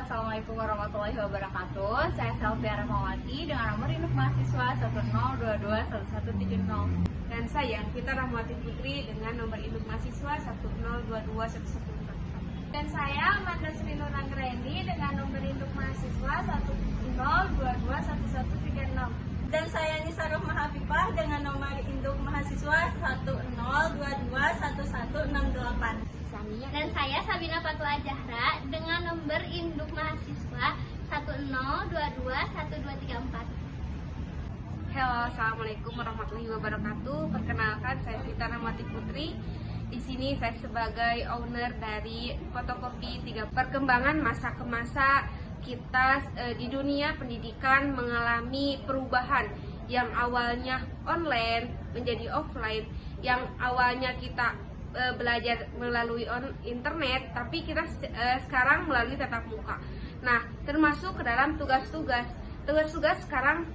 Assalamualaikum warahmatullahi wabarakatuh. Saya Selviara Rahmawati dengan nomor induk mahasiswa 10221170. Dan saya Vita Rahmawati Putri dengan nomor induk mahasiswa 10221140. Dan saya Amanda Sri Nuranggraini dengan nomor induk mahasiswa 10221136. Dan saya Nisa Rohmah Habibah dengan nomor induk mahasiswa 10221168. Dan saya Sabina Patla Jahra dengan nomor induk mahasiswa 10221234. Halo, assalamualaikum warahmatullahi wabarakatuh. Perkenalkan, saya Vita Rahmawati Putri. Di sini saya sebagai owner dari Fotokopi 3. Perkembangan masa ke masa kita di dunia pendidikan mengalami perubahan yang awalnya online menjadi offline, yang awalnya kita belajar melalui internet, tapi kita sekarang melalui tatap muka. Nah, termasuk ke dalam tugas-tugas sekarang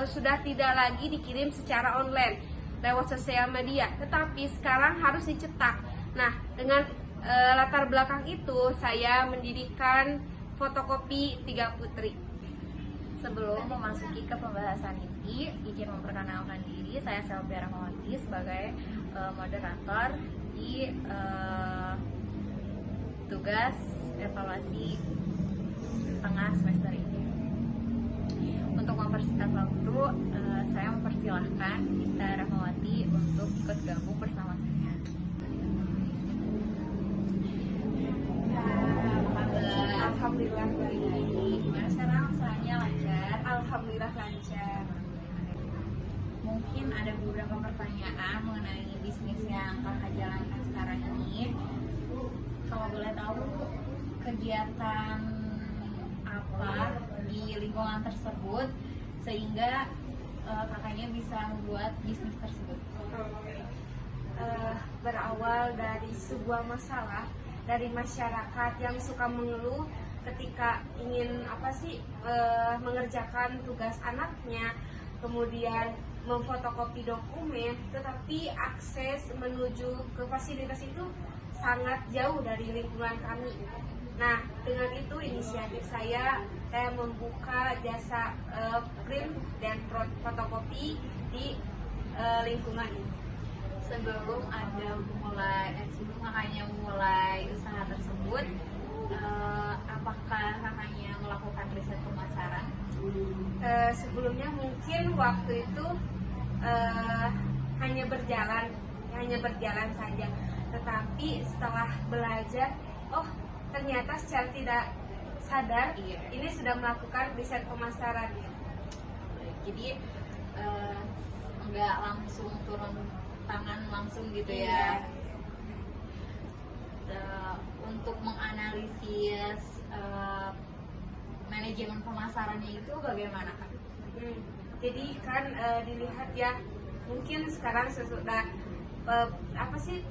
sudah tidak lagi dikirim secara online lewat sosial media, tetapi sekarang harus dicetak. Nah, dengan latar belakang itu saya mendirikan Fotokopi 3 Putri. Sebelum memasuki ke pembahasan inti, izin memperkenalkan diri. Saya Selviara Rahmawati sebagai moderator di tugas evaluasi tengah semester ini. Untuk mempersingkat waktu, saya mempersilahkan Vita Rahmawati untuk ikut gabung bersama saya. Alhamdulillah baik. Gimana sekarang usahanya lancar? Alhamdulillah lancar. Mungkin ada beberapa pertanyaan mengenai bisnis yang kakak jalankan sekarang ini. Kalau boleh tahu, kegiatan apa di lingkungan tersebut sehingga kakaknya bisa membuat bisnis tersebut? Berawal dari sebuah masalah dari masyarakat yang suka mengeluh ketika ingin mengerjakan tugas anaknya, kemudian memfotokopi dokumen, tetapi akses menuju ke fasilitas itu sangat jauh dari lingkungan kami. Nah, dengan itu inisiatif saya membuka jasa print dan fotokopi di lingkungan ini. Sebelum kakaknya mulai usaha tersebut, apakah kakaknya melakukan riset pemasaran? Sebelumnya mungkin waktu itu hanya berjalan saja, tetapi setelah belajar, ternyata secara tidak sadar ini sudah melakukan riset pemasaran. Jadi nggak langsung turun tangan langsung gitu ya. Untuk menganalisis manajemen pemasarannya itu bagaimana, Kak? Jadi kan dilihat ya, mungkin sekarang sesudah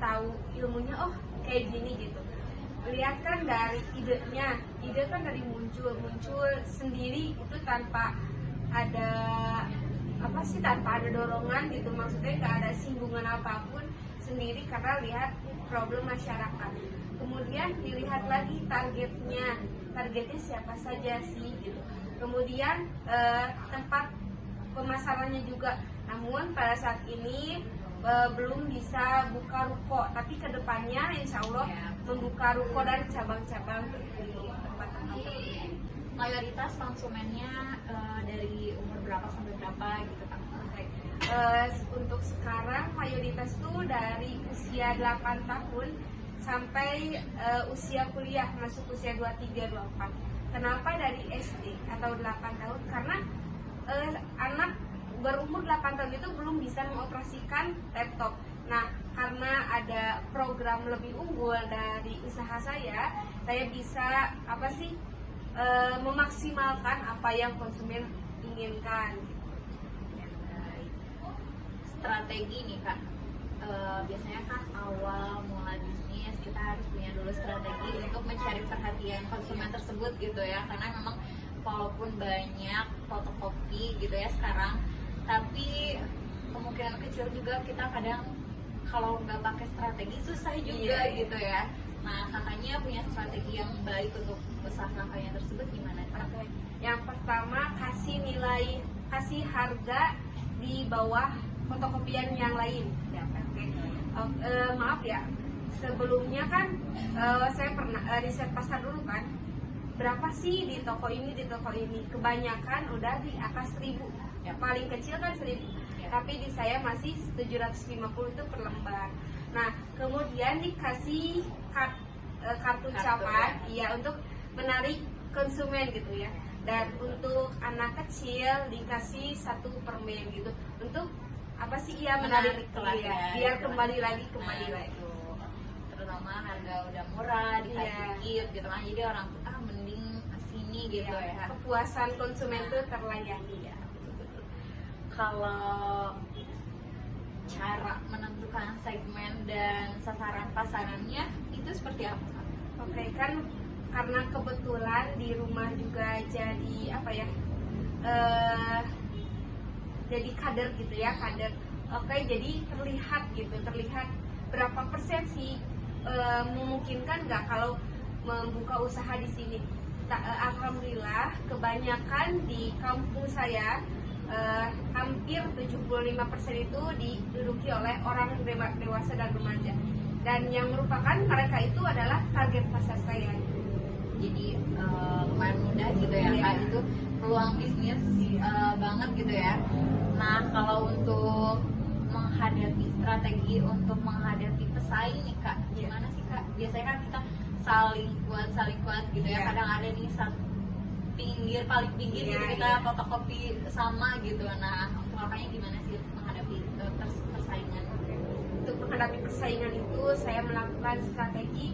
tahu ilmunya, kayak gini gitu. Lihat kan dari ide kan dari muncul sendiri itu tanpa ada dorongan gitu, maksudnya nggak ada singgungan apapun, sendiri karena lihat problem masyarakat. Kemudian dilihat lagi targetnya siapa saja sih gitu. Kemudian tempat pemasarannya juga. Namun pada saat ini belum bisa buka ruko, tapi kedepannya insya Allah membuka ruko dan cabang-cabang di tempat-tempat. Mayoritas konsumennya dari umur berapa sampai berapa gitu, Kak? Untuk sekarang mayoritas tuh dari usia 8 tahun sampai usia kuliah, masuk usia 23-24. Kenapa dari SD atau 8 tahun? Karena anak berumur 8 tahun itu belum bisa mengoperasikan laptop. Nah, karena ada program lebih unggul dari usaha saya bisa memaksimalkan apa yang konsumen inginkan. Strategi nih, Kak, biasanya kan awal mulai bisnis kita harus punya dulu strategi untuk mencari perhatian konsumen tersebut gitu ya, karena memang walaupun banyak fotokopi gitu ya sekarang, tapi kemungkinan kecil juga kita kadang kalau nggak pakai strategi susah juga gitu ya. Nah, kakaknya punya strategi yang baik untuk usaha kakaknya tersebut gimana kak? Oke. Yang pertama, kasih harga di bawah fotokopian yang lain. Ya, oke. Maaf ya, sebelumnya kan saya pernah riset pasar dulu kan. Berapa sih di toko ini, di toko ini? Kebanyakan udah di atas 1.000. Ya. Paling kecil kan 1.000. Ya. Tapi di saya masih 750 itu per lembar. Nah, kemudian dikasih kartu ucapan, ya untuk menarik konsumen gitu ya. Dan untuk anak kecil dikasih 1 permen gitu. Untuk apa sih? Ya menarik lah ya, biar kembali lagi. Itu. Terutama harga udah murah, dikasih Iya. gift gitu kan. Jadi orang tuh mending kesini gitu ya. Kepuasan konsumen tuh terlayani ya. Betul-betul. Kalau cara menentukan segmen dan sasaran pasarannya itu seperti apa kak? Oke, kan karena kebetulan di rumah juga jadi apa ya, jadi kader gitu ya, kader. Oke, jadi terlihat berapa persen sih memungkinkan nggak kalau membuka usaha di sini. Alhamdulillah kebanyakan di kampung saya hampir 75% itu diduduki oleh orang dewasa dan remaja, dan yang merupakan mereka itu adalah target pasar saya. Jadi lumayan mudah gitu ya Iya. kak, itu peluang bisnis banget gitu ya. Nah, kalau untuk strategi untuk menghadapi pesaing nih kak, gimana sih kak? Biasanya kan kita saling kuat gitu ya. Iya. Kadang ada nih paling pinggir Iya, gitu kita iya. fotokopi sama gitu. Nah, untuk kakaknya gimana sih menghadapi persaingan? Untuk menghadapi persaingan itu saya melakukan strategi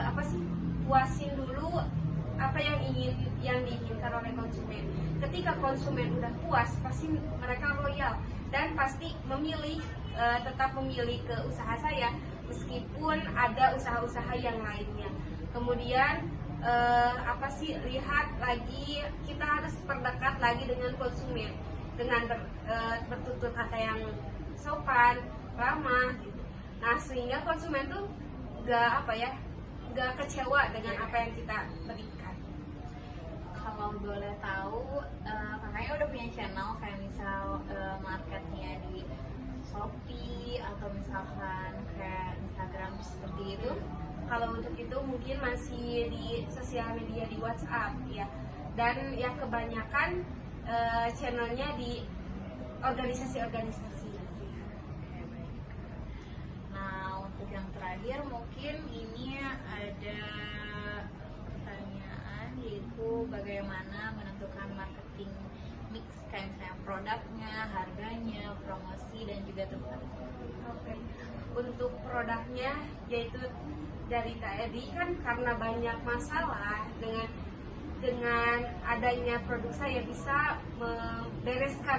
apa sih, puasin dulu apa yang diinginkan oleh konsumen. Ketika konsumen udah puas, pasti mereka loyal dan pasti tetap memilih ke usaha saya meskipun ada usaha-usaha yang lainnya. Kemudian lihat lagi, kita harus perdekat lagi dengan konsumen dengan bertutur kata yang sopan, ramah gitu. Nah, sehingga konsumen tuh gak kecewa dengan apa yang kita berikan. Kalau boleh tahu, kakaknya udah punya channel kayak misal marketnya di Shopee atau misalkan kayak Instagram seperti itu? Kalau untuk itu mungkin masih di sosial media di WhatsApp ya, dan ya kebanyakan channelnya di organisasi-organisasi. Oke, baik. Nah, untuk yang terakhir mungkin ini ada pertanyaan, yaitu bagaimana menentukan marketing mix kayak misalnya produknya, harganya, promosi dan juga tempat. Oke. Untuk produknya, yaitu dari tadi kan karena banyak masalah dengan adanya produk saya bisa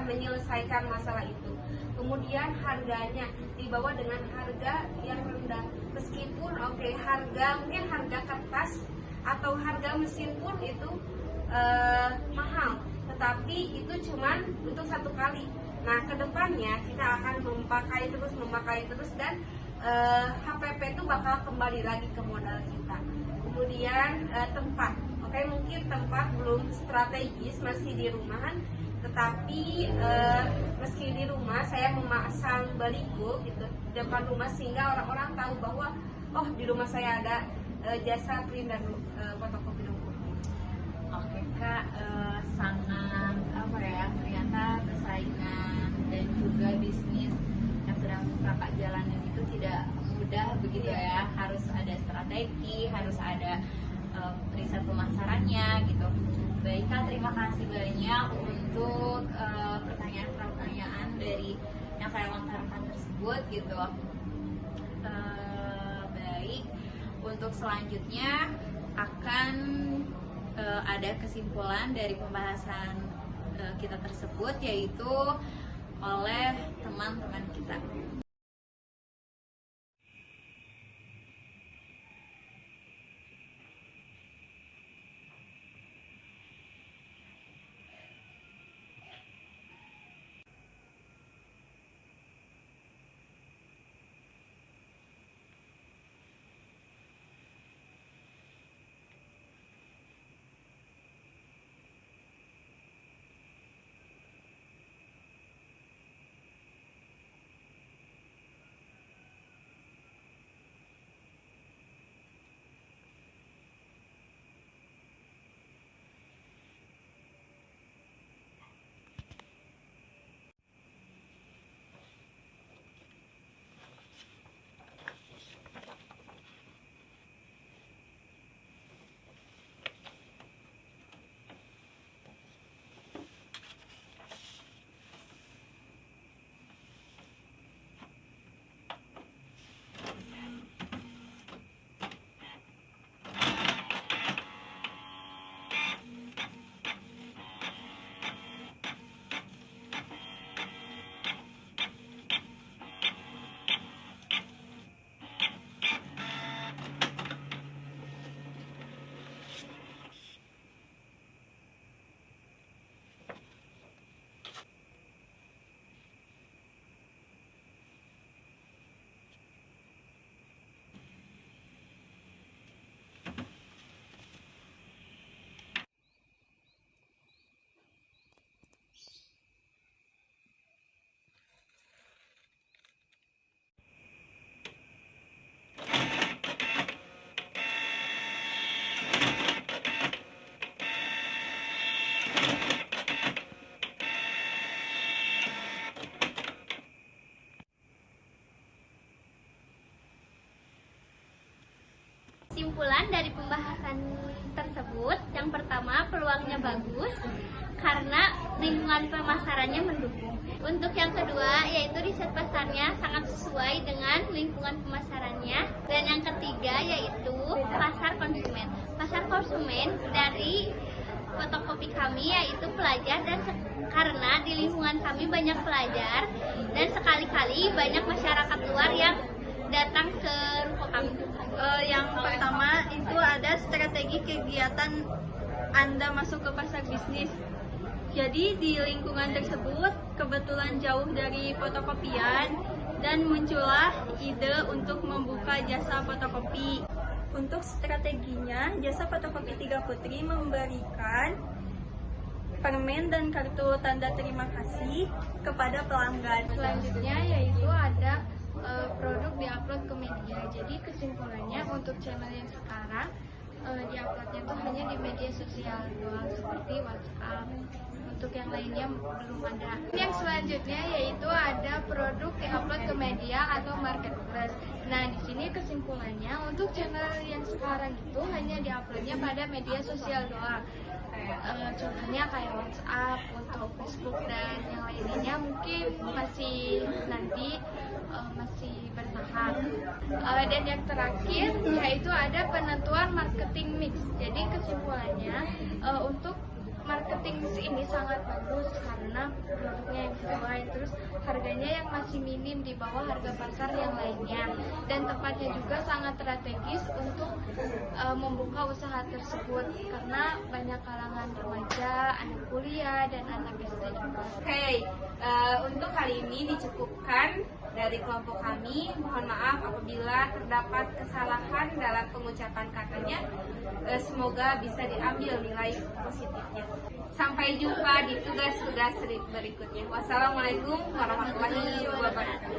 menyelesaikan masalah itu. Kemudian harganya dibawa dengan harga yang rendah, meskipun mungkin harga kertas atau harga mesin pun itu mahal, tetapi itu cuman untuk 1 kali. Nah, kedepannya kita akan memakai terus dan HPP itu bakal kembali lagi ke modal kita. Kemudian tempat, mungkin tempat belum strategis, masih di rumahan, tetapi meski di rumah saya memasang baligo gitu di depan rumah sehingga orang-orang tahu bahwa di rumah saya ada jasa print dan fotokopi dokumen. Oke kak, sangat ternyata persaingan dan juga bisnis yang sedang kakak jalanin itu tidak mudah begitu ya. Harus ada strategi, harus ada riset pemasarannya gitu. Baik kak, terima kasih banyak untuk pertanyaan-pertanyaan dari yang saya lontarkan tersebut gitu. Baik, untuk selanjutnya akan ada kesimpulan dari pembahasan kita tersebut, yaitu oleh teman-teman kita. bagus karena lingkungan pemasarannya mendukung. Untuk yang kedua yaitu riset pasarnya sangat sesuai dengan lingkungan pemasarannya. Dan yang ketiga yaitu pasar konsumen. Pasar konsumen dari fotokopi kami yaitu pelajar, dan karena di lingkungan kami banyak pelajar dan sekali-kali banyak masyarakat luar yang datang ke ruko kami. Yang pertama itu ada strategi kegiatan Anda masuk ke pasar bisnis. Jadi di lingkungan tersebut kebetulan jauh dari fotokopian dan muncullah ide untuk membuka jasa fotokopi. Untuk strateginya, jasa fotokopi Tiga Putri memberikan permen dan kartu tanda terima kasih kepada pelanggan. Selanjutnya yaitu ada produk diupload ke media. Jadi kesimpulannya untuk channel yang sekarang diuploadnya itu hanya di media sosial doang seperti WhatsApp. Untuk yang lainnya belum ada. Yang selanjutnya yaitu ada produk diupload ke media atau marketplace. Nah, di sini kesimpulannya untuk channel yang sekarang itu hanya diuploadnya pada media sosial doang. Contohnya kayak WhatsApp, untuk Facebook dan yang lainnya mungkin masih nanti masih bertahap. Dan yang terakhir yaitu ada penentuan marketing mix. Jadi kesimpulannya untuk marketing mix ini sangat bagus karena produknya yang sesuai, terus harganya yang masih minim di bawah harga pasar yang lainnya, dan tempatnya juga sangat strategis untuk membuka usaha tersebut karena banyak kalangan remaja, anak kuliah, dan anak SD juga. Oke, untuk kali ini dicukupkan dari kelompok kami. Mohon maaf apabila terdapat kesalahan dalam pengucapan katanya. Semoga bisa diambil nilai positifnya. Sampai jumpa di tugas-tugas berikutnya. Wassalamualaikum warahmatullahi wabarakatuh.